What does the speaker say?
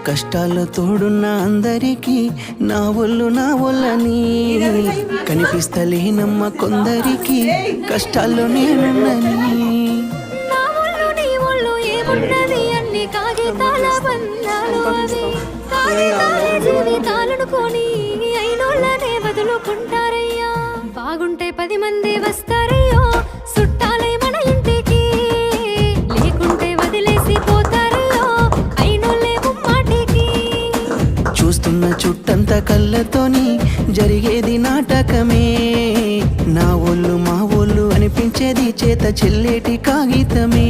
కష్టాల్లో తోడున్న అందరికీ నా ఒళ్ళని కనిపిస్తలేనమ్మ కొందరికి కష్టాల్లో నేనున్నని. నా ఒళ్ళు నీ ఒళ్ళు ఏమున్నది అన్ని కాగితాల బంధాలు అవి. కాగితాలే జీవితాలనుకొని అయినోళ్ళనే వదులుకుంటారయ్యా. బాగుంటే 10 మంది వస్తారయ్యో చుట్టాలై మన ఇంటికి, లేకుంటే వదిలేసి పోతారయ్యో అయినోళ్ళే ముమ్మాటికి. చూస్తున్న చుట్టంత కళ్ళతోని జరిగేది నాటకమే, నా ఒళ్ళు మా ఒళ్ళు అనిపించేది చేత చెల్లేటి కాగితమే.